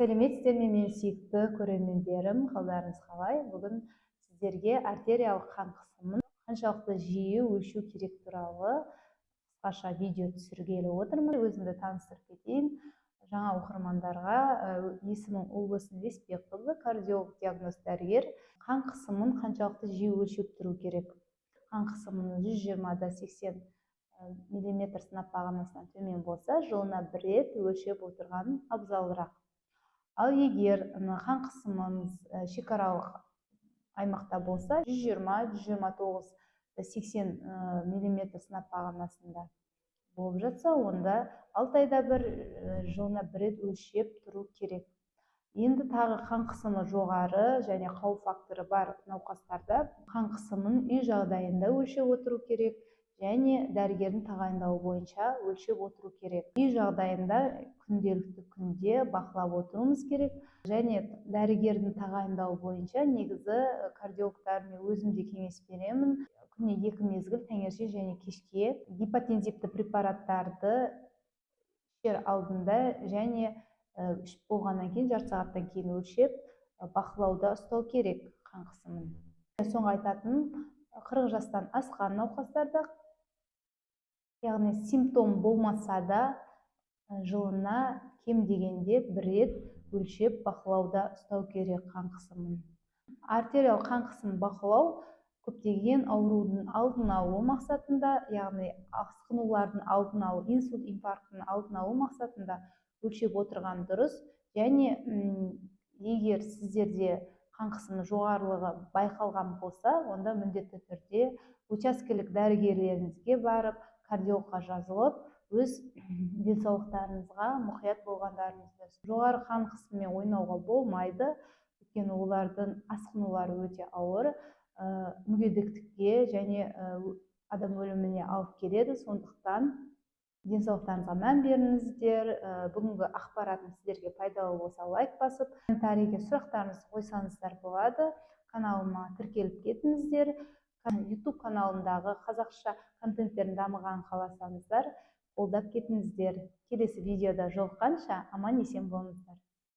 Сәлеметсіздер ме, менің сүйікті көрермендерім, қалдарыңыз қалай? Бүгін сіздерге артериялық қан қысымын қаншалықты жиі өлшеу керек туралы қысқаша видео түсіргелі отырмын. Өзімді таныстырып кетейін. Жаңа оқырмандарға есімім Ұлбосын Леспекқызы, кардиолог, диагноз дәрігер. Қан қысымын қаншалықты жиі өлшеп тұру керек? Қан қысымының 120/80 мм сынап бағанасынан төмен болса, жылына бір рет өлшеп отырған абзалырақ. Ал егер қан қысымыңыз шекаралық аймақта болса, 120-129/80 мм сынап бағанасында болып жатса, онда 6 айда бір, жылына бір рет өлшеп тұру керек. Енді тағы қан қысымы жоғары және қауіп факторы бар науқастарда қан қысымын үй жағдайында өлшеп отыру керек және дәрігердің тағайындауы бойынша өлшеп отыру керек. Үй жағдайында күнделікті күнде бақылап отыруымыз керек және дәрігердің тағайындауы бойынша негізі кардиологтар мен өзім де кеңес беремін. Күніне 2 мезгіл, таңертең және кешке гипотензивті препараттарды ішер алдында және ішіп болғаннан кейін жарты сағаттан кейін өлшеп бақылауда ұстау керек қан қысымын. Соңғы айтатыным, 40 жастан асқан науқастарда, яғни симптом болмаса да, жылына кем дегенде бір рет өлшеп бақылауда ұстау керек қан қысымын. Артериялық қан қысымын бақылау көптеген аурудың алдын алу мақсатында, яғни асқынулардың алдын алу, инсульт, инфаркттың алдын алу мақсатында өлшеп отырған дұрыс. Және егер сіздерде қан қысымы жоғарылығы байқалған болса, онда міндетті түрде учаскелік дәрігерлеріңізге барып, кардиологқа жазылып, өз денсаулықтарыңызға мұқият болғандарыңызды. Жоғары қан қысымымен ойнауға болмайды, өйткені олардың асқынулары өте ауыр, мүгедектікке және адам өліміне алып келеді. Сондықтан денсаулықтарыңызға мән беріңіздер. Бүгінгі ақпаратым сіздерге пайдалы болса, лайк басып, комментарийге сұрақтарыңызды қойсаңыздар болады. Каналыма тіркеліп кетіңіздер. YouTube каналымдағы қазақша контенттерін дамығанын қаласаңыздар, қолдап кетіңіздер. Келесі видеода жолыққанша аман есен болыңыздар.